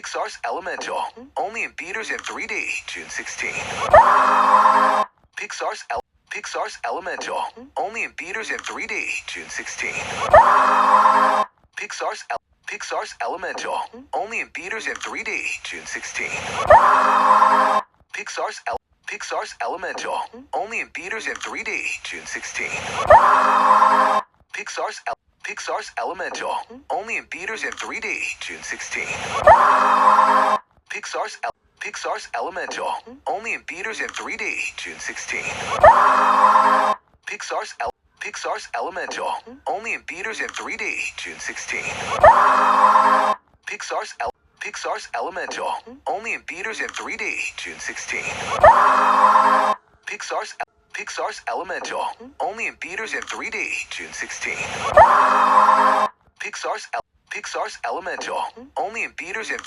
Pixar's Elemental, only in theaters in 3D, June 16. Pixar's Elemental, only in theaters in 3D, June 16. Pixar's Elemental, only in theaters in 3D, June 16. Pixar's Elemental, only in theaters in 3D, June 16. Pixar's Elemental, only in theaters in 3D, June 16. Pixar's Elemental, only in theaters in 3D, June 16. Pixar's Elemental, only in theaters in 3D, June 16. Pixar's Elemental, only in theaters in 3D, June 16. Pixar's Elemental, only in theaters in 3D, June 16. Pixar's Elemental, only in theaters in